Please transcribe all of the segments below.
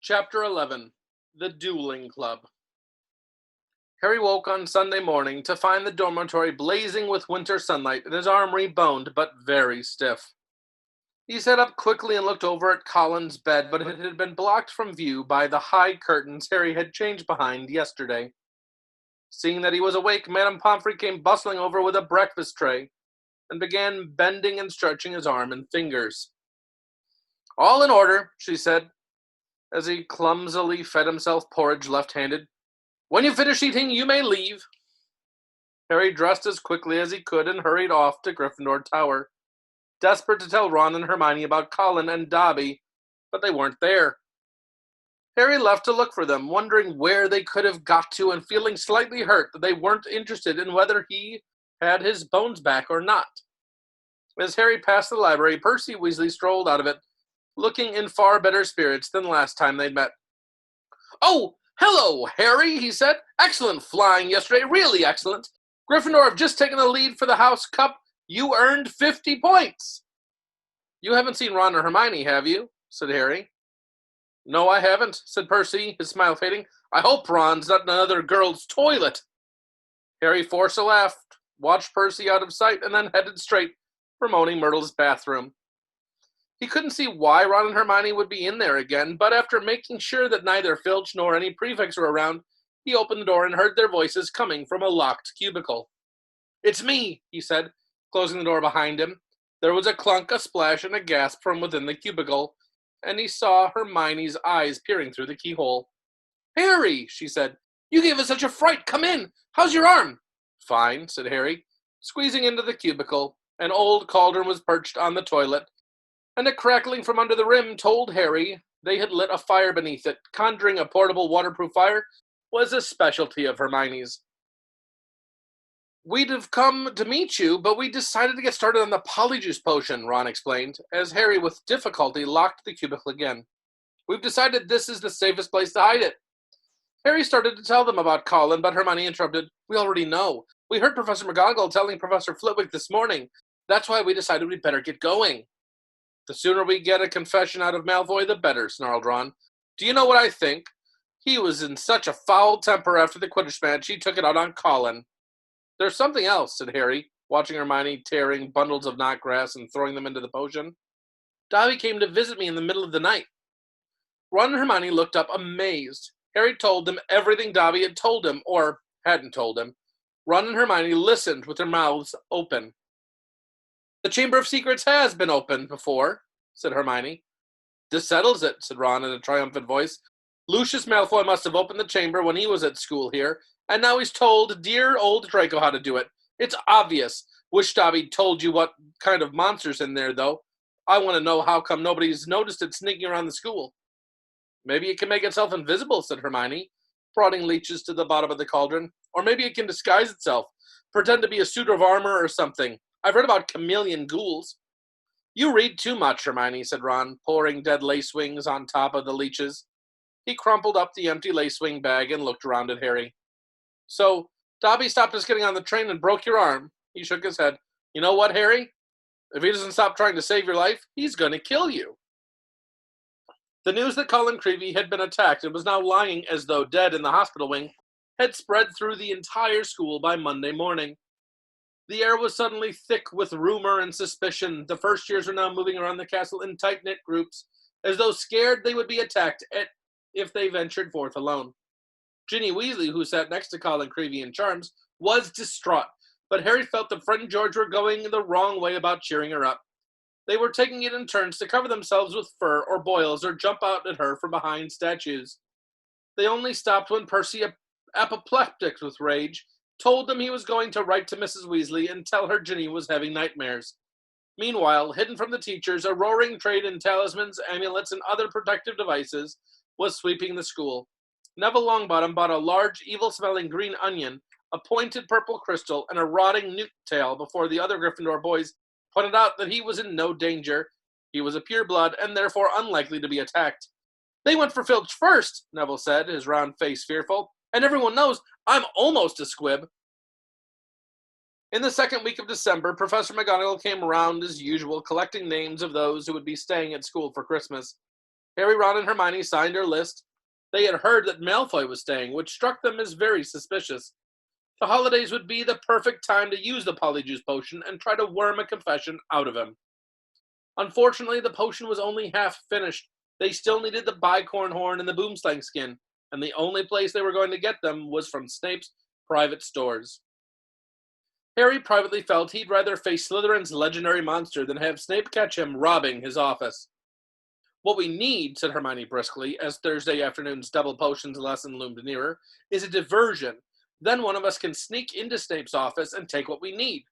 Chapter 11. The Dueling Club. Harry woke on Sunday morning to find the dormitory blazing with winter sunlight and his arm reboned but very stiff. He sat up quickly and looked over at Colin's bed, but it had been blocked from view by the high curtains Harry had changed behind yesterday. Seeing that he was awake, Madame Pomfrey came bustling over with a breakfast tray and began bending and stretching his arm and fingers. "All in order," she said, as he clumsily fed himself porridge left-handed. "When you finish eating, you may leave." Harry dressed as quickly as he could and hurried off to Gryffindor Tower, desperate to tell Ron and Hermione about Colin and Dobby, but they weren't there. Harry left to look for them, wondering where they could have got to and feeling slightly hurt that they weren't interested in whether he had his bones back or not. As Harry passed the library, Percy Weasley strolled out of it, looking in far better spirits than last time they'd met. "Oh, hello, Harry," he said. "Excellent flying yesterday, really excellent. Gryffindor have just taken the lead for the House Cup. You earned 50 points. "You haven't seen Ron or Hermione, have you?" said Harry. "No, I haven't," said Percy, his smile fading. "I hope Ron's not in another girl's toilet." Harry forced a laugh, watched Percy out of sight, and then headed straight for Moaning Myrtle's bathroom. He couldn't see why Ron and Hermione would be in there again, but after making sure that neither Filch nor any prefects were around, he opened the door and heard their voices coming from a locked cubicle. "It's me," he said, closing the door behind him. There was a clunk, a splash, and a gasp from within the cubicle, and he saw Hermione's eyes peering through the keyhole. "Harry," she said, "you gave us such a fright. Come in. How's your arm?" "Fine," said Harry, squeezing into the cubicle. An old cauldron was perched on the toilet, and a crackling from under the rim told Harry they had lit a fire beneath it. Conjuring a portable waterproof fire was a specialty of Hermione's. "We'd have come to meet you, but we decided to get started on the polyjuice potion," Ron explained, as Harry with difficulty locked the cubicle again. "We've decided this is the safest place to hide it." Harry started to tell them about Colin, but Hermione interrupted. "We already know. We heard Professor McGonagall telling Professor Flitwick this morning. That's why we decided we'd better get going." "The sooner we get a confession out of Malfoy, the better," snarled Ron. "Do you know what I think? He was in such a foul temper after the Quidditch match, he took it out on Colin." "There's something else," said Harry, watching Hermione tearing bundles of knotgrass and throwing them into the potion. "Dobby came to visit me in the middle of the night." Ron and Hermione looked up, amazed. Harry told them everything Dobby had told him, or hadn't told him. Ron and Hermione listened with their mouths open. "The Chamber of Secrets has been opened before," said Hermione. "This settles it," said Ron in a triumphant voice. "Lucius Malfoy must have opened the chamber when he was at school here, and now he's told dear old Draco how to do it. It's obvious. Wish Dobby told you what kind of monster's in there, though. I want to know how come nobody's noticed it sneaking around the school." "Maybe it can make itself invisible," said Hermione, prodding leeches to the bottom of the cauldron. "Or maybe it can disguise itself, pretend to be a suit of armor or something. I've read about chameleon ghouls." "You read too much, Hermione," said Ron, pouring dead lace wings on top of the leeches. He crumpled up the empty lace wing bag and looked around at Harry. "So, Dobby stopped us getting on the train and broke your arm." He shook his head. "You know what, Harry? If he doesn't stop trying to save your life, he's going to kill you." The news that Colin Creevey had been attacked and was now lying as though dead in the hospital wing had spread through the entire school by Monday morning. The air was suddenly thick with rumor and suspicion. The first years were now moving around the castle in tight-knit groups, as though scared they would be attacked if they ventured forth alone. Ginny Weasley, who sat next to Colin Creevey in Charms, was distraught, but Harry felt that Fred and George were going the wrong way about cheering her up. They were taking it in turns to cover themselves with fur or boils or jump out at her from behind statues. They only stopped when Percy, apoplectic with rage, told them he was going to write to Mrs. Weasley and tell her Ginny was having nightmares. Meanwhile, hidden from the teachers, a roaring trade in talismans, amulets, and other protective devices was sweeping the school. Neville Longbottom bought a large, evil-smelling green onion, a pointed purple crystal, and a rotting newt tail before the other Gryffindor boys pointed out that he was in no danger. He was a pureblood and therefore unlikely to be attacked. "They went for Filch first," Neville said, his round face fearful. "And everyone knows I'm almost a squib." In the second week of December, Professor McGonagall came around as usual, collecting names of those who would be staying at school for Christmas. Harry, Ron, and Hermione signed their list. They had heard that Malfoy was staying, which struck them as very suspicious. The holidays would be the perfect time to use the Polyjuice Potion and try to worm a confession out of him. Unfortunately, the potion was only half finished. They still needed the bicorn horn and the boomslang skin, and the only place they were going to get them was from Snape's private stores. Harry privately felt he'd rather face Slytherin's legendary monster than have Snape catch him robbing his office. What we need, said Hermione briskly, as Thursday afternoon's double potions lesson loomed nearer, is a diversion. Then one of us can sneak into Snape's office and take what we need.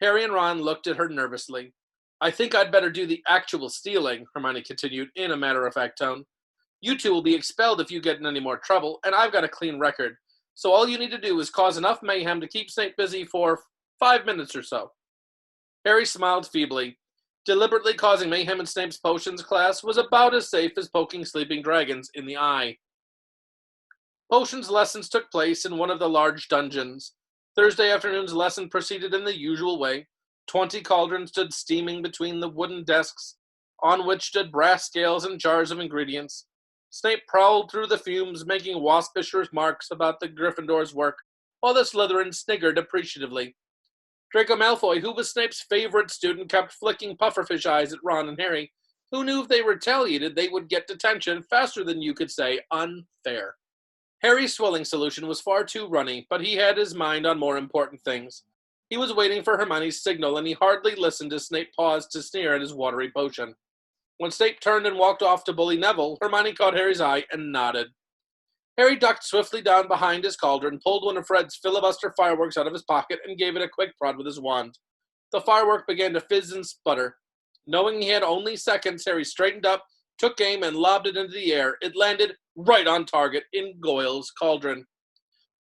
Harry and Ron looked at her nervously. I think I'd better do the actual stealing, Hermione continued in a matter-of-fact tone. You two will be expelled if you get in any more trouble, and I've got a clean record. So all you need to do is cause enough mayhem to keep Snape busy for 5 minutes or so. Harry smiled feebly. Deliberately causing mayhem in Snape's potions class was about as safe as poking sleeping dragons in the eye. Potions lessons took place in one of the large dungeons. Thursday afternoon's lesson proceeded in the usual way. 20 cauldrons stood steaming between the wooden desks, on which stood brass scales and jars of ingredients. Snape prowled through the fumes, making waspish remarks about the Gryffindor's work, while the Slytherin sniggered appreciatively. Draco Malfoy, who was Snape's favorite student, kept flicking pufferfish eyes at Ron and Harry, who knew if they retaliated, they would get detention faster than you could say unfair. Harry's swelling solution was far too runny, but he had his mind on more important things. He was waiting for Hermione's signal, and he hardly listened as Snape paused to sneer at his watery potion. When Snape turned and walked off to bully Neville, Hermione caught Harry's eye and nodded. Harry ducked swiftly down behind his cauldron, pulled one of Fred's filibuster fireworks out of his pocket, and gave it a quick prod with his wand. The firework began to fizz and sputter. Knowing he had only seconds, Harry straightened up, took aim, and lobbed it into the air. It landed right on target in Goyle's cauldron.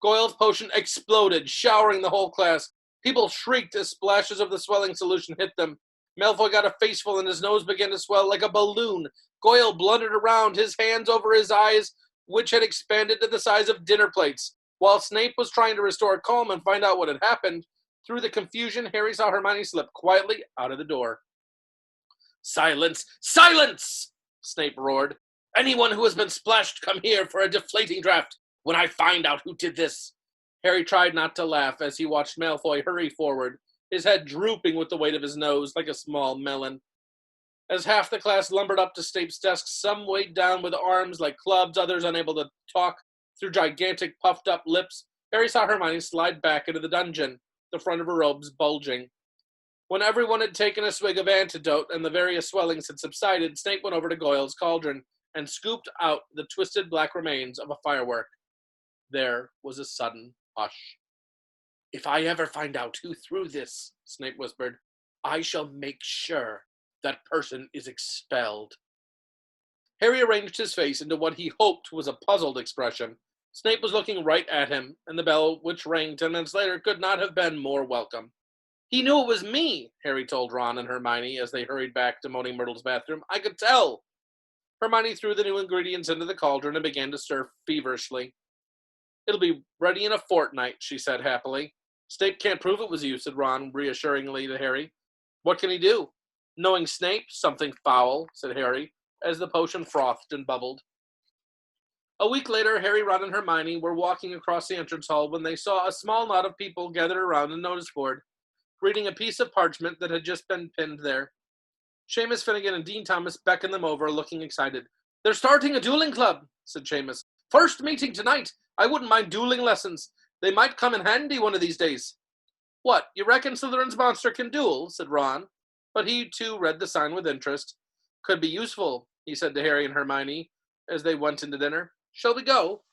Goyle's potion exploded, showering the whole class. People shrieked as splashes of the swelling solution hit them. Malfoy got a faceful and his nose began to swell like a balloon. Goyle blundered around, his hands over his eyes, which had expanded to the size of dinner plates. While Snape was trying to restore calm and find out what had happened, through the confusion, Harry saw Hermione slip quietly out of the door. Silence! Silence! Snape roared. Anyone who has been splashed, come here for a deflating draft when I find out who did this. Harry tried not to laugh as he watched Malfoy hurry forward, his head drooping with the weight of his nose like a small melon. As half the class lumbered up to Snape's desk, some weighed down with arms like clubs, others unable to talk through gigantic puffed-up lips, Harry saw Hermione slide back into the dungeon, the front of her robes bulging. When everyone had taken a swig of antidote and the various swellings had subsided, Snape went over to Goyle's cauldron and scooped out the twisted black remains of a firework. There was a sudden hush. If I ever find out who threw this, Snape whispered, I shall make sure that person is expelled. Harry arranged his face into what he hoped was a puzzled expression. Snape was looking right at him, and the bell, which rang 10 minutes later, could not have been more welcome. He knew it was me, Harry told Ron and Hermione as they hurried back to Moaning Myrtle's bathroom. I could tell. Hermione threw the new ingredients into the cauldron and began to stir feverishly. It'll be ready in a fortnight, she said happily. Snape can't prove it was you, said Ron reassuringly to Harry. What can he do? Knowing Snape, something foul, said Harry, as the potion frothed and bubbled. A week later, Harry, Ron, and Hermione were walking across the entrance hall when they saw a small knot of people gathered around a notice board, reading a piece of parchment that had just been pinned there. Seamus Finnegan and Dean Thomas beckoned them over, looking excited. They're starting a dueling club, said Seamus. First meeting tonight. I wouldn't mind dueling lessons. They might come in handy one of these days. What, you reckon Slytherin's monster can duel? Said Ron, but he too read the sign with interest. Could be useful, he said to Harry and Hermione as they went into dinner. Shall we go?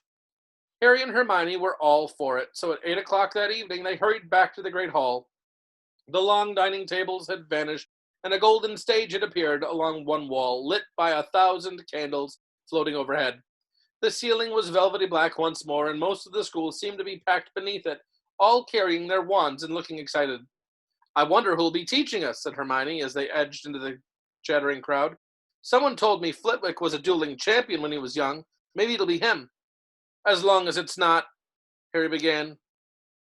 Harry and Hermione were all for it, so at 8 o'clock that evening they hurried back to the great hall. The long dining tables had vanished, and a golden stage had appeared along one wall, lit by 1,000 candles floating overhead. The ceiling was velvety black once more, and most of the school seemed to be packed beneath it, all carrying their wands and looking excited. I wonder who'll be teaching us, said Hermione as they edged into the chattering crowd. Someone told me Flitwick was a dueling champion when he was young. Maybe it'll be him. As long as it's not, Harry began,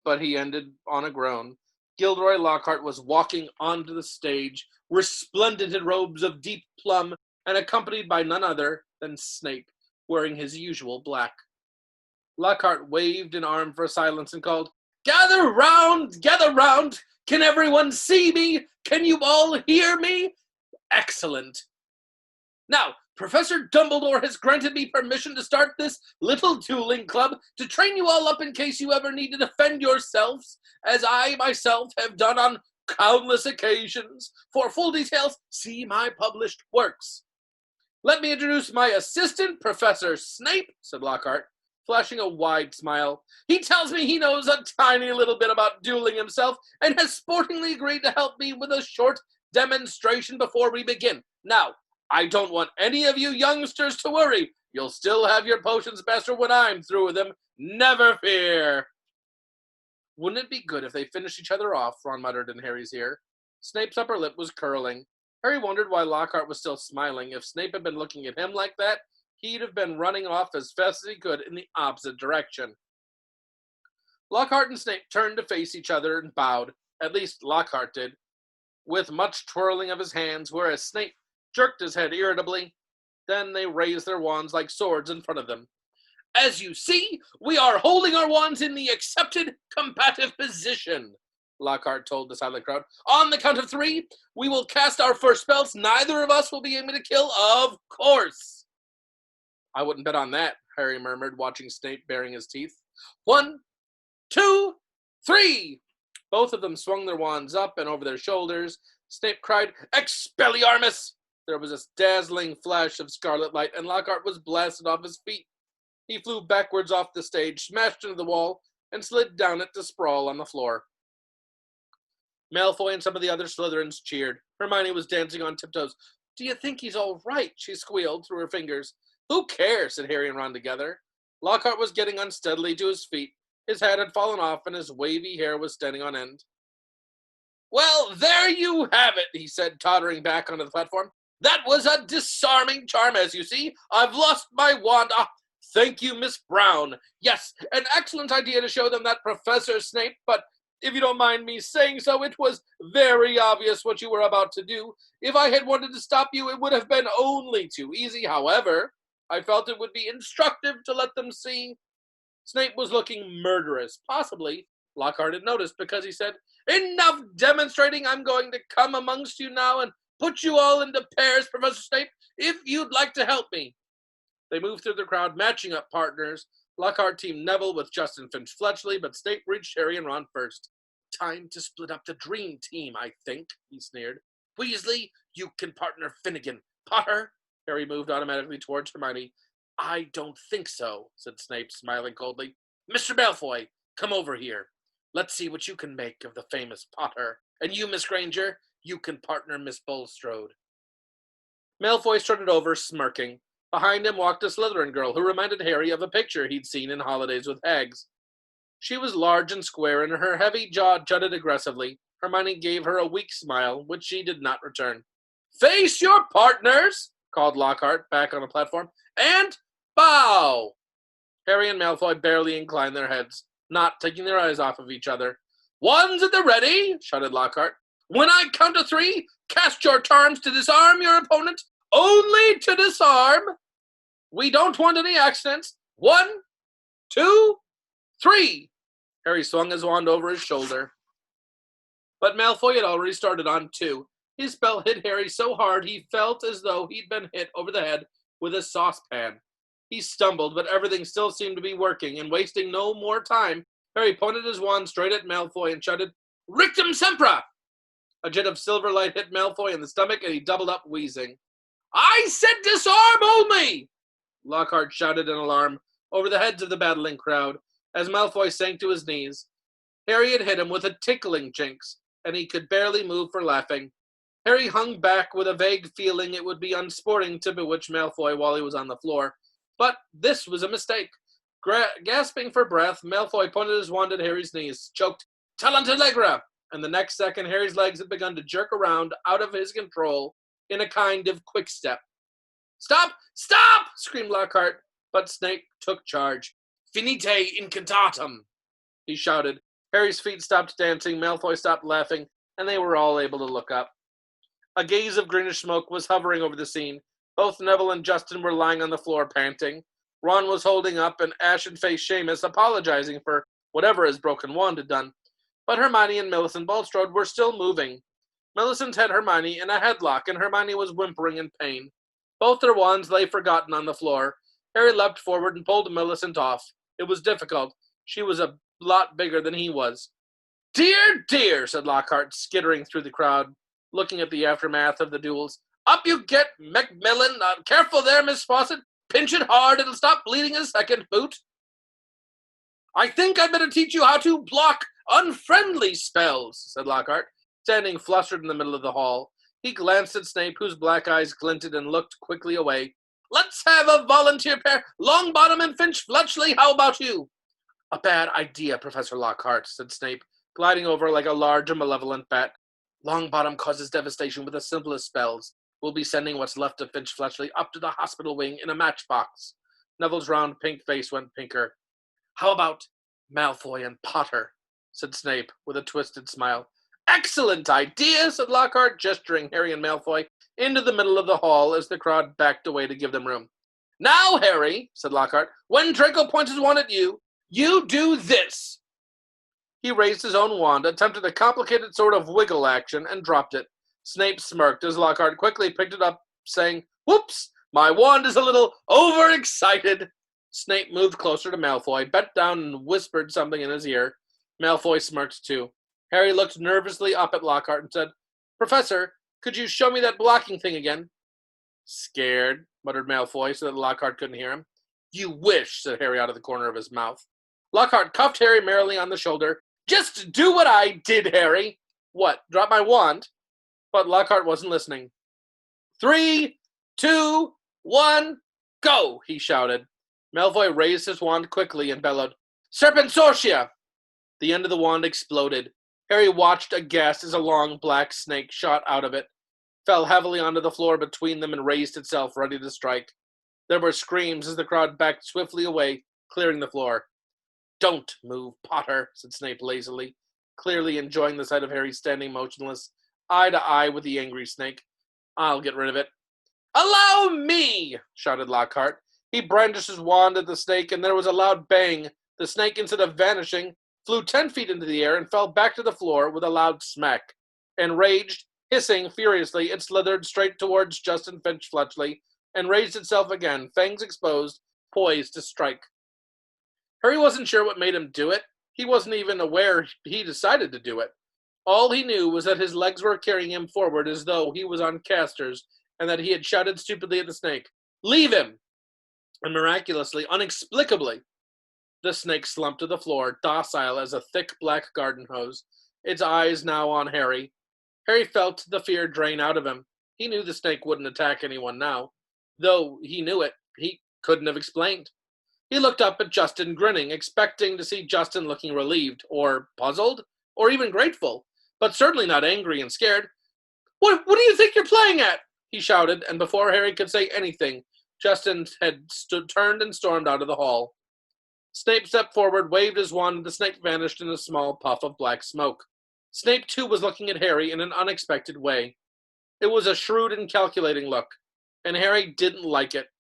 but he ended on a groan. Gilderoy Lockhart was walking onto the stage, resplendent in robes of deep plum and accompanied by none other than Snape, wearing his usual black. Lockhart waved an arm for silence and called, "Gather round! Gather round! Can everyone see me? Can you all hear me? Excellent! Now, Professor Dumbledore has granted me permission to start this little dueling club to train you all up in case you ever need to defend yourselves, as I myself have done on countless occasions. For full details, see my published works. Let me introduce my assistant, Professor Snape," said Lockhart, flashing a wide smile. "He tells me he knows a tiny little bit about dueling himself and has sportingly agreed to help me with a short demonstration before we begin. Now, I don't want any of you youngsters to worry. You'll still have your potions master when I'm through with them. Never fear." "Wouldn't it be good if they finished each other off?" Ron muttered in Harry's ear. Snape's upper lip was curling. Harry wondered why Lockhart was still smiling. If Snape had been looking at him like that, he'd have been running off as fast as he could in the opposite direction. Lockhart and Snape turned to face each other and bowed. At least Lockhart did, with much twirling of his hands, whereas Snape jerked his head irritably. Then they raised their wands like swords in front of them. "As you see, we are holding our wands in the accepted combative position," Lockhart told the silent crowd. "On the count of 3, we will cast our first spells. Neither of us will be aiming to kill, of course." "I wouldn't bet on that," Harry murmured, watching Snape baring his teeth. 1, 2, 3. Both of them swung their wands up and over their shoulders. Snape cried, "Expelliarmus!" There was a dazzling flash of scarlet light, and Lockhart was blasted off his feet. He flew backwards off the stage, smashed into the wall, and slid down it to sprawl on the floor. Malfoy and some of the other Slytherins cheered. Hermione was dancing on tiptoes. "Do you think he's all right?" she squealed through her fingers. "Who cares?" said Harry and Ron together. Lockhart was getting unsteadily to his feet. His hat had fallen off, and his wavy hair was standing on end. "Well, there you have it," he said, tottering back onto the platform. "That was a disarming charm, as you see. I've lost my wand. Thank you, Miss Brown. Yes, an excellent idea to show them that Professor Snape, but if you don't mind me saying so, it was very obvious what you were about to do. If I had wanted to stop you, it would have been only too easy. However, I felt it would be instructive to let them see." Snape was looking murderous. Possibly, Lockhart had noticed, because he said, "Enough demonstrating. I'm going to come amongst you now and put you all into pairs, Professor Snape, if you'd like to help me." They moved through the crowd, matching up partners. Lockhart teamed Neville with Justin Finch-Fletchley, but Snape reached Harry and Ron first. "Time to split up the dream team, I think," he sneered. "Weasley, you can partner Finnegan. Potter?" Harry moved automatically towards Hermione. "I don't think so," said Snape, smiling coldly. "Mr. Malfoy, come over here. Let's see what you can make of the famous Potter. And you, Miss Granger, you can partner Miss Bulstrode." Malfoy strutted over, smirking. Behind him walked a Slytherin girl who reminded Harry of a picture he'd seen in Holidays with Hags. She was large and square, and her heavy jaw jutted aggressively. Hermione gave her a weak smile, which she did not return. "Face your partners," called Lockhart, back on the platform, "and bow." Harry and Malfoy barely inclined their heads, not taking their eyes off of each other. "One's at the ready," shouted Lockhart. "When I count to 3, cast your charms to disarm your opponent. Only to disarm. We don't want any accidents. 1, 2, 3. Harry swung his wand over his shoulder. But Malfoy had already started on 2. His spell hit Harry so hard he felt as though he'd been hit over the head with a saucepan. He stumbled, but everything still seemed to be working, and wasting no more time, Harry pointed his wand straight at Malfoy and shouted, "Rictum Sempra!" A jet of silver light hit Malfoy in the stomach, and he doubled up, wheezing. "I said disarm only!" Lockhart shouted in alarm over the heads of the battling crowd as Malfoy sank to his knees. Harry had hit him with a tickling jinx, and he could barely move for laughing. Harry hung back with a vague feeling it would be unsporting to bewitch Malfoy while he was on the floor. But this was a mistake. Gasping for breath, Malfoy pointed his wand at Harry's knees, choked, "Talent Allegra!" And the next second, Harry's legs had begun to jerk around out of his control in a kind of quick step. "Stop! Stop!" screamed Lockhart, but Snape took charge. "Finite incantatem!" he shouted. Harry's feet stopped dancing, Malfoy stopped laughing, and they were all able to look up. A gaze of greenish smoke was hovering over the scene. Both Neville and Justin were lying on the floor panting. Ron was holding up an ashen-faced Seamus, apologizing for whatever his broken wand had done. But Hermione and Millicent Bulstrode were still moving. Millicent had Hermione in a headlock, and Hermione was whimpering in pain. Both their wands lay forgotten on the floor. Harry leapt forward and pulled Millicent off. It was difficult. She was a lot bigger than he was. "Dear, dear," said Lockhart, skittering through the crowd, looking at the aftermath of the duels. "Up you get, Macmillan. Careful there, Miss Fawcett. Pinch it hard. It'll stop bleeding in a second, Boot." "I think I'd better teach you how to block unfriendly spells," said Lockhart, standing flustered in the middle of the hall. He glanced at Snape, whose black eyes glinted, and looked quickly away. "Let's have a volunteer pair. Longbottom and Finch Fletchley, how about you?" "A bad idea, Professor Lockhart," said Snape, gliding over like a large and malevolent bat. "Longbottom causes devastation with the simplest spells. We'll be sending what's left of Finch Fletchley up to the hospital wing in a matchbox." Neville's round pink face went pinker. "How about Malfoy and Potter?" said Snape, with a twisted smile. "Excellent idea," said Lockhart, gesturing Harry and Malfoy into the middle of the hall as the crowd backed away to give them room. "Now, Harry," said Lockhart, "when Draco points his wand at you, you do this." He raised his own wand, attempted a complicated sort of wiggle action, and dropped it. Snape smirked as Lockhart quickly picked it up, saying, "Whoops, my wand is a little overexcited." Snape moved closer to Malfoy, bent down and whispered something in his ear. Malfoy smirked too. Harry looked nervously up at Lockhart and said, "Professor, could you show me that blocking thing again?" "Scared," muttered Malfoy so that Lockhart couldn't hear him. "You wish," said Harry out of the corner of his mouth. Lockhart cuffed Harry merrily on the shoulder. "Just do what I did, Harry." "What, drop my wand?" But Lockhart wasn't listening. "3, 2, 1, go," he shouted. Malfoy raised his wand quickly and bellowed, "Serpensortia!" The end of the wand exploded. Harry watched aghast as a long black snake shot out of it, fell heavily onto the floor between them, and raised itself, ready to strike. There were screams as the crowd backed swiftly away, clearing the floor. "Don't move, Potter," said Snape lazily, clearly enjoying the sight of Harry standing motionless, eye to eye with the angry snake. "I'll get rid of it." "Allow me!" shouted Lockhart. He brandished his wand at the snake, and there was a loud bang. The snake, instead of vanishing, flew 10 feet into the air and fell back to the floor with a loud smack. Enraged, hissing furiously, it slithered straight towards Justin Finch Fletchley and raised itself again, fangs exposed, poised to strike. Harry wasn't sure what made him do it. He wasn't even aware he decided to do it. All he knew was that his legs were carrying him forward as though he was on casters, and that he had shouted stupidly at the snake, "Leave him!" And miraculously, inexplicably, the snake slumped to the floor, docile as a thick black garden hose, its eyes now on Harry. Harry felt the fear drain out of him. He knew the snake wouldn't attack anyone now. Though he knew it, he couldn't have explained. He looked up at Justin, grinning, expecting to see Justin looking relieved, or puzzled, or even grateful, but certainly not angry and scared. What do you think you're playing at?" he shouted, and before Harry could say anything, Justin had turned and stormed out of the hall. Snape stepped forward, waved his wand, and the snake vanished in a small puff of black smoke. Snape, too, was looking at Harry in an unexpected way. It was a shrewd and calculating look, and Harry didn't like it.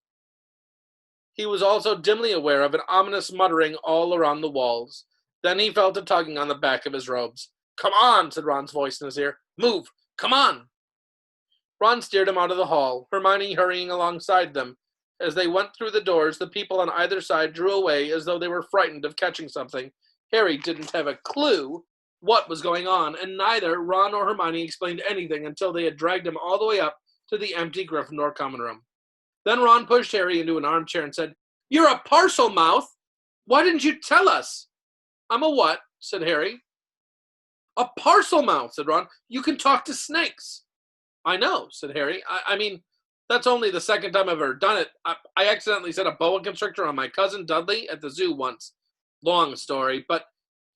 He was also dimly aware of an ominous muttering all around the walls. Then he felt a tugging on the back of his robes. "Come on," said Ron's voice in his ear. "Move! Come on!" Ron steered him out of the hall, Hermione hurrying alongside them. As they went through the doors, the people on either side drew away as though they were frightened of catching something. Harry didn't have a clue what was going on, and neither Ron or Hermione explained anything until they had dragged him all the way up to the empty Gryffindor common room. Then Ron pushed Harry into an armchair and said, "You're a parcel mouth! Why didn't you tell us?" "I'm a what?" said Harry. "A parcel mouth," said Ron. "You can talk to snakes." "I know," said Harry. I mean, that's only the second time I've ever done it. I accidentally set a boa constrictor on my cousin Dudley at the zoo once. Long story, but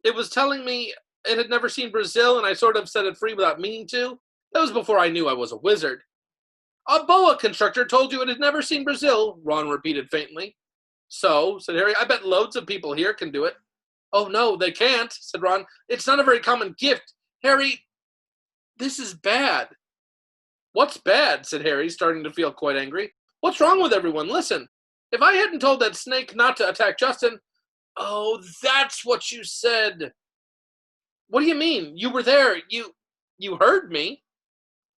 it was telling me it had never seen Brazil, and I sort of set it free without meaning to. That was before I knew I was a wizard." "A boa constrictor told you it had never seen Brazil," Ron repeated faintly. "So," said Harry, "I bet loads of people here can do it." "Oh, no, they can't," said Ron. "It's not a very common gift. Harry, this is bad." "What's bad?" said Harry, starting to feel quite angry. What's wrong with everyone? Listen, if I hadn't told that snake not to attack Justin... Oh, that's what you said. What do you mean? You were there. You heard me.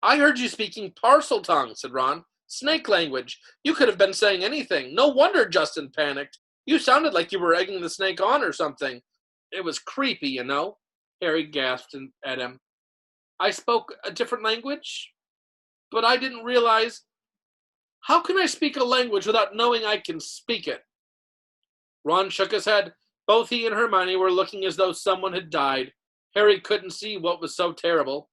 I heard you speaking parcel tongue, said Ron. Snake language. You could have been saying anything. No wonder Justin panicked. You sounded like you were egging the snake on or something. It was creepy, you know. Harry gasped at him. I spoke a different language, but I didn't realize... How can I speak a language without knowing I can speak it? Ron shook his head. Both he and Hermione were looking as though someone had died. Harry couldn't see what was so terrible.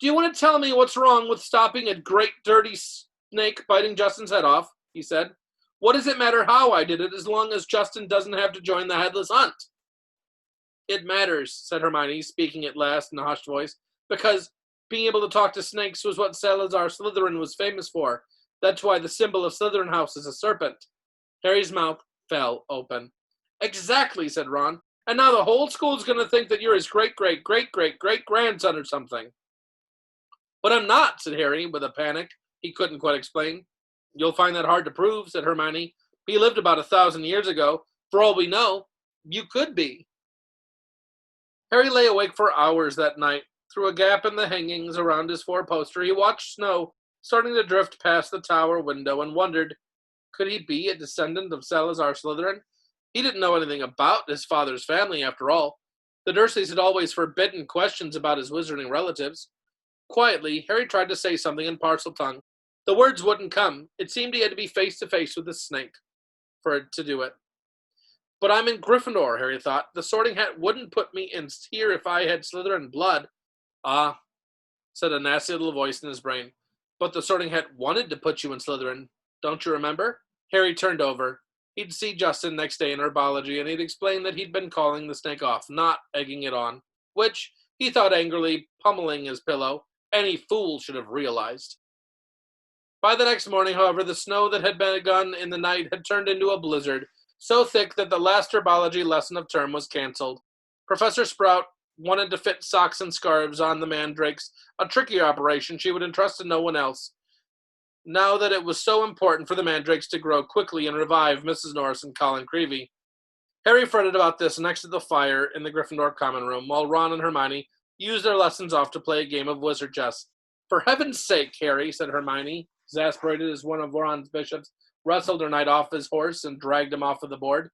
Do you want to tell me what's wrong with stopping a great dirty snake biting Justin's head off? He said. What does it matter how I did it as long as Justin doesn't have to join the headless hunt? It matters, said Hermione, speaking at last in a hushed voice, because being able to talk to snakes was what Salazar Slytherin was famous for. That's why the symbol of Slytherin House is a serpent. Harry's mouth fell open. Exactly, said Ron. And now the whole school's going to think that you're his great-great-great-great-great-grandson or something. But I'm not, said Harry with a panic he couldn't quite explain. You'll find that hard to prove, said Hermione. He lived about 1,000 years ago. For all we know, you could be. Harry lay awake for hours that night. Through a gap in the hangings around his four-poster, he watched snow starting to drift past the tower window and wondered, could he be a descendant of Salazar Slytherin? He didn't know anything about his father's family, after all. The Dursleys had always forbidden questions about his wizarding relatives. Quietly, Harry tried to say something in parcel tongue. The words wouldn't come. It seemed he had to be face to face with the snake for it to do it. But I'm in Gryffindor, Harry thought. The Sorting Hat wouldn't put me in here if I had Slytherin blood. Ah, said a nasty little voice in his brain. But the Sorting Hat wanted to put you in Slytherin. Don't you remember? Harry turned over. He'd see Justin next day in herbology, and he'd explain that he'd been calling the snake off, not egging it on, which, he thought angrily, pummeling his pillow, any fool should have realized. By the next morning, however, the snow that had begun in the night had turned into a blizzard, so thick that the last herbology lesson of term was cancelled. Professor Sprout wanted to fit socks and scarves on the mandrakes, a trickier operation she would entrust to no one else, now that it was so important for the mandrakes to grow quickly and revive Mrs. Norris and Colin Creevey. Harry fretted about this next to the fire in the Gryffindor common room, while Ron and Hermione used their lessons off to play a game of wizard chess. For heaven's sake, Harry, said Hermione, exasperated as one of Ron's bishops wrestled her knight off his horse and dragged him off of the board.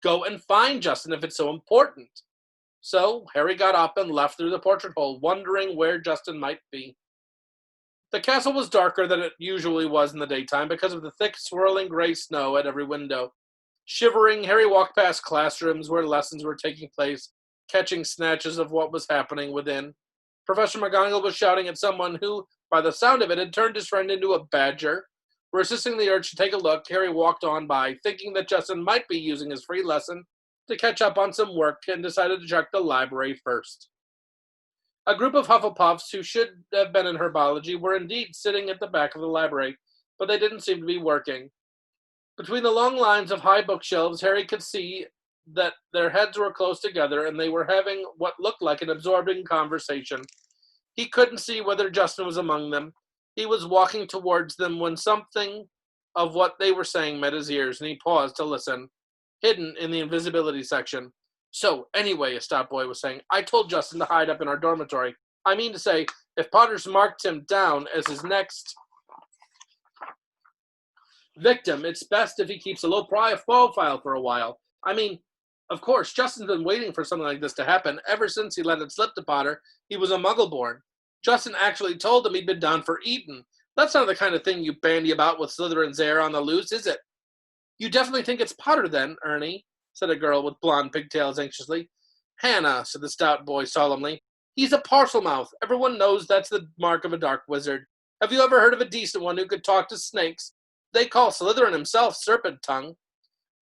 Go and find Justin if it's so important. So Harry got up and left through the portrait hole, wondering where Justin might be. The castle was darker than it usually was in the daytime because of the thick, swirling gray snow at every window. Shivering, Harry walked past classrooms where lessons were taking place, catching snatches of what was happening within. Professor McGonagall was shouting at someone who, by the sound of it, had turned his friend into a badger. Resisting the urge to take a look, Harry walked on by, thinking that Justin might be using his free lesson to catch up on some work, and decided to check the library first. A group of Hufflepuffs who should have been in herbology were indeed sitting at the back of the library, but they didn't seem to be working. Between the long lines of high bookshelves, Harry could see that their heads were close together and they were having what looked like an absorbing conversation. He couldn't see whether Justin was among them. He was walking towards them when something of what they were saying met his ears, and he paused to listen, hidden in the invisibility section. So, anyway, a stout boy was saying, I told Justin to hide up in our dormitory. I mean to say, if Potter's marked him down as his next victim, it's best if he keeps a low profile for a while. I mean, of course, Justin's been waiting for something like this to happen ever since he let it slip to Potter. He was a muggle-born. Justin actually told him he'd been down for Eton. That's not the kind of thing you bandy about with Slytherin's heir on the loose, is it? You definitely think it's Potter, then, Ernie, said a girl with blonde pigtails anxiously. Hannah, said the stout boy solemnly. He's a Parselmouth. Everyone knows that's the mark of a dark wizard. Have you ever heard of a decent one who could talk to snakes? They call Slytherin himself Serpent Tongue.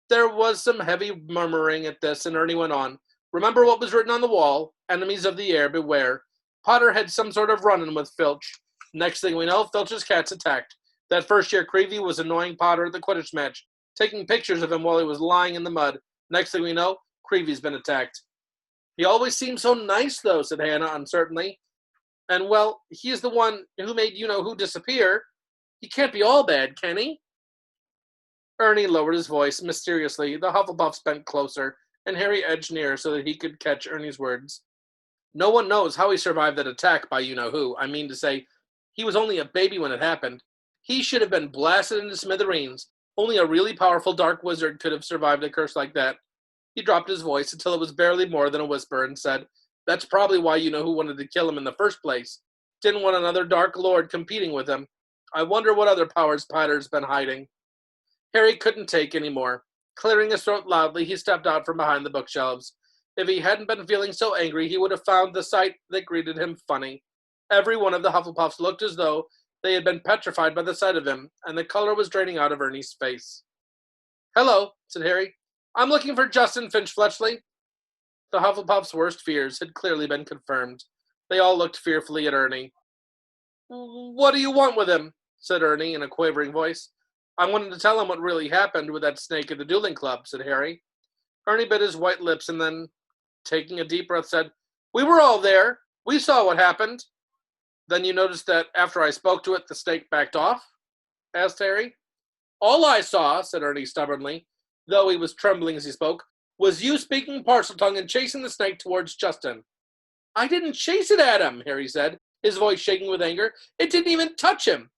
There was some heavy murmuring at this, and Ernie went on. Remember what was written on the wall? Enemies of the air, beware. Potter had some sort of run-in with Filch. Next thing we know, Filch's cats attacked. That first year, Creevey was annoying Potter at the Quidditch match, taking pictures of him while he was lying in the mud. Next thing we know, Creevey's been attacked. He always seems so nice, though, said Hannah uncertainly. And, well, he's the one who made you-know-who disappear. He can't be all bad, can he? Ernie lowered his voice mysteriously. The Hufflepuffs bent closer, and Harry edged nearer so that he could catch Ernie's words. No one knows how he survived that attack by you-know-who. I mean to say, he was only a baby when it happened. He should have been blasted into smithereens. Only a really powerful dark wizard could have survived a curse like that. He dropped his voice until it was barely more than a whisper and said, That's probably why you-know-who wanted to kill him in the first place. Didn't want another Dark Lord competing with him. I wonder what other powers Potter's been hiding. Harry couldn't take any more. Clearing his throat loudly, he stepped out from behind the bookshelves. If he hadn't been feeling so angry, he would have found the sight that greeted him funny. Every one of the Hufflepuffs looked as though they had been petrified by the sight of him, and the color was draining out of Ernie's face. Hello, said Harry. I'm looking for Judson Finch-Fletchley. The Hufflepuffs' worst fears had clearly been confirmed. They all looked fearfully at Ernie. What do you want with him? Said Ernie in a quavering voice. I wanted to tell him what really happened with that snake at the Dueling Club, said Harry. Ernie bit his white lips and then, taking a deep breath, said, We were all there. We saw what happened. Then you noticed that after I spoke to it, the snake backed off? Asked Harry. All I saw, said Ernie stubbornly, though he was trembling as he spoke, was you speaking Parseltongue and chasing the snake towards Justin. I didn't chase it at him, Harry said, his voice shaking with anger. It didn't even touch him.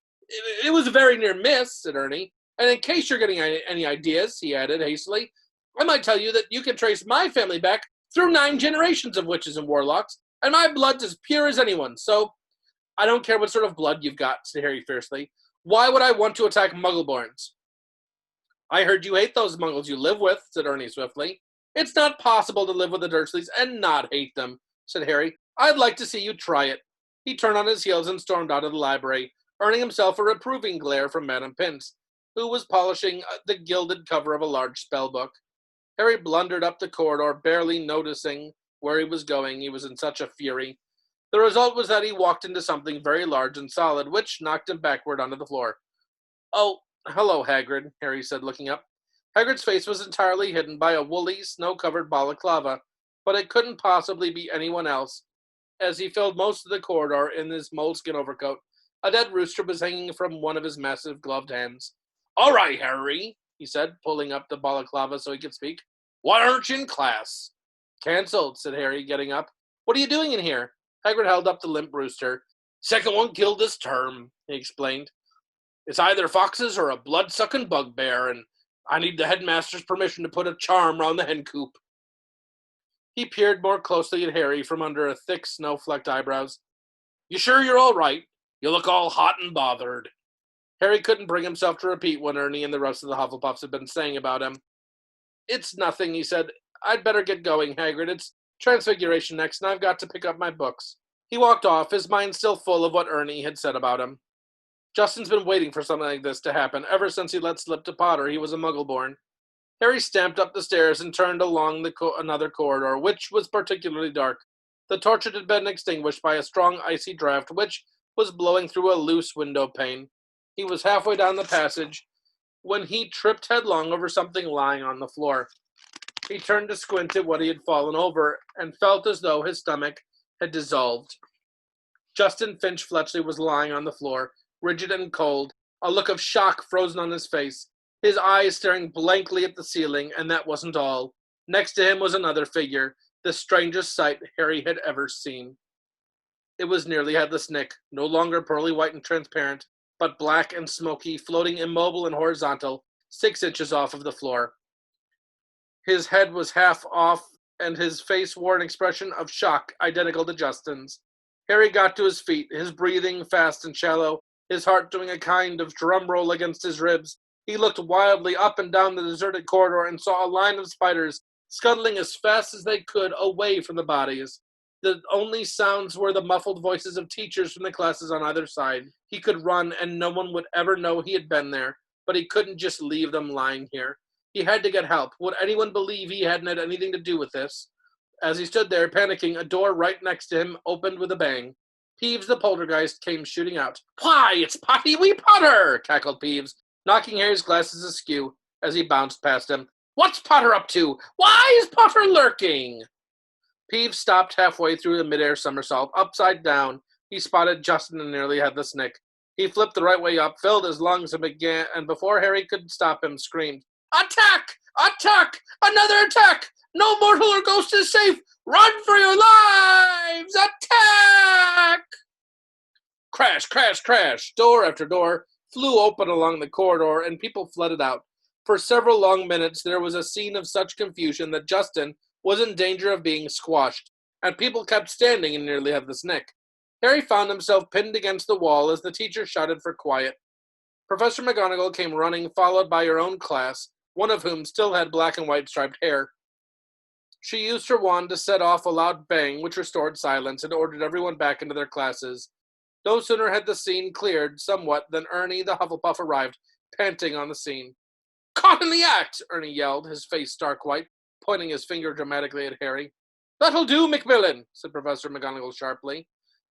It was a very near miss, said Ernie. And in case you're getting any ideas, he added hastily, I might tell you that you can trace my family back through 9 generations of witches and warlocks, and my blood's as pure as anyone's, so I don't care what sort of blood you've got, said Harry fiercely. Why would I want to attack Muggleborns? I heard you hate those Muggles you live with, said Ernie swiftly. It's not possible to live with the Dursleys and not hate them, said Harry. I'd like to see you try it. He turned on his heels and stormed out of the library, earning himself a reproving glare from Madame Pince, who was polishing the gilded cover of a large spellbook. Harry blundered up the corridor, barely noticing where he was going. He was in such a fury. The result was that he walked into something very large and solid, which knocked him backward onto the floor. Oh, hello, Hagrid, Harry said, looking up. Hagrid's face was entirely hidden by a woolly, snow-covered balaclava, but it couldn't possibly be anyone else, as he filled most of the corridor in his moleskin overcoat. A dead rooster was hanging from one of his massive gloved hands. All right, Harry, he said, pulling up the balaclava so he could speak. Why aren't you in class? Cancelled, said Harry, getting up. What are you doing in here? Hagrid held up the limp rooster. Second one killed this term, he explained. It's either foxes or a blood-sucking bugbear, and I need the headmaster's permission to put a charm round the hen coop. He peered more closely at Harry from under a thick, snow-flecked eyebrows. You sure you're all right? You look all hot and bothered. Harry couldn't bring himself to repeat what Ernie and the rest of the Hufflepuffs had been saying about him. It's nothing, he said. I'd better get going, Hagrid. It's Transfiguration next, and I've got to pick up my books. He walked off, his mind still full of what Ernie had said about him. Justin's been waiting for something like this to happen ever since he let slip to Potter he was a Muggle-born. Harry stamped up the stairs and turned along another corridor, which was particularly dark. The torch had been extinguished by a strong icy draft, which was blowing through a loose window pane. He was halfway down the passage when he tripped headlong over something lying on the floor. He turned to squint at what he had fallen over and felt as though his stomach had dissolved. Justin Finch-Fletchley was lying on the floor, rigid and cold, a look of shock frozen on his face, his eyes staring blankly at the ceiling, and that wasn't all. Next to him was another figure, the strangest sight Harry had ever seen. It was nearly Headless Nick, no longer pearly white and transparent, but black and smoky, floating immobile and horizontal, 6 inches off of the floor. His head was half off, and his face wore an expression of shock identical to Justin's. Harry got to his feet, his breathing fast and shallow, his heart doing a kind of drum roll against his ribs. He looked wildly up and down the deserted corridor and saw a line of spiders scuttling as fast as they could away from the bodies. The only sounds were the muffled voices of teachers from the classes on either side. He could run, and no one would ever know he had been there, but he couldn't just leave them lying here. He had to get help. Would anyone believe he hadn't had anything to do with this? As he stood there, panicking, a door right next to him opened with a bang. Peeves the poltergeist came shooting out. Why, it's Potty Wee Potter! Cackled Peeves, knocking Harry's glasses askew as he bounced past him. What's Potter up to? Why is Potter lurking? Peeves stopped halfway through the midair somersault. Upside down, he spotted Justin and nearly Headless Nick. He flipped the right way up, filled his lungs, and before Harry could stop him, screamed, "Attack! Attack! Another attack! No mortal or ghost is safe! Run for your lives! Attack!" Crash, crash, crash! Door after door flew open along the corridor, and people flooded out. For several long minutes there was a scene of such confusion that Justin was in danger of being squashed, and people kept standing and nearly had the snick. Harry found himself pinned against the wall as the teacher shouted for quiet. Professor McGonagall came running, followed by her own class, one of whom still had black and white striped hair. She used her wand to set off a loud bang, which restored silence and ordered everyone back into their classes. No sooner had the scene cleared somewhat than Ernie the Hufflepuff arrived, panting on the scene. "Caught in the act!" Ernie yelled, his face stark white, pointing his finger dramatically at Harry. "That'll do, Macmillan," said Professor McGonagall sharply.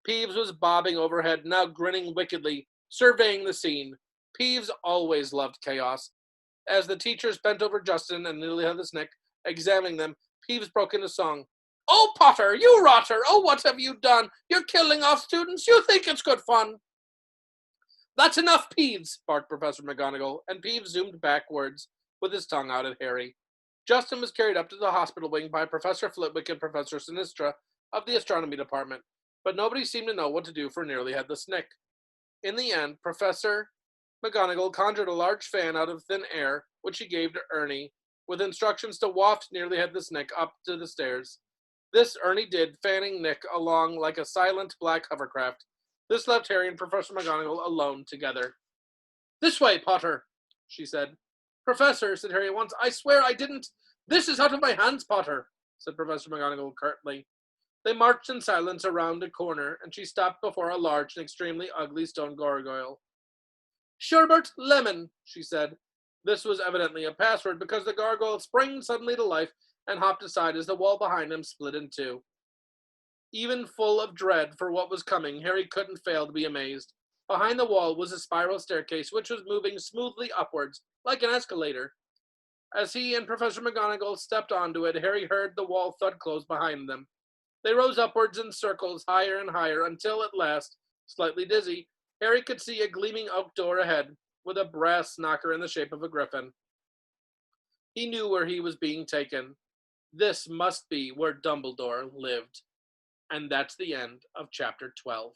Peeves was bobbing overhead, now grinning wickedly, surveying the scene. Peeves always loved chaos. As the teachers bent over Justin and nearly had the snick, examining them, Peeves broke into song. "Oh, Potter, you rotter! Oh, what have you done? You're killing off students! You think it's good fun!" "That's enough, Peeves!" barked Professor McGonagall, and Peeves zoomed backwards with his tongue out at Harry. Justin was carried up to the hospital wing by Professor Flitwick and Professor Sinistra of the astronomy department, but nobody seemed to know what to do for nearly had the snick. In the end, Professor McGonagall conjured a large fan out of thin air, which she gave to Ernie, with instructions to waft nearly had the snick up to the stairs. This Ernie did, fanning Nick along like a silent black hovercraft. This left Harry and Professor McGonagall alone together. "This way, Potter," she said. "Professor," said Harry at once, "I swear I didn't." "This is out of my hands, Potter," said Professor McGonagall curtly. They marched in silence around a corner, and she stopped before a large and extremely ugly stone gargoyle. "Sherbert Lemon," she said. This was evidently a password, because the gargoyle sprang suddenly to life and hopped aside as the wall behind him split in two. Even full of dread for what was coming, Harry couldn't fail to be amazed. Behind the wall was a spiral staircase, which was moving smoothly upwards, like an escalator. As he and Professor McGonagall stepped onto it, Harry heard the wall thud close behind them. They rose upwards in circles, higher and higher, until at last, slightly dizzy, Harry could see a gleaming oak door ahead, with a brass knocker in the shape of a griffin. He knew where he was being taken. This must be where Dumbledore lived. And that's the end of chapter 12.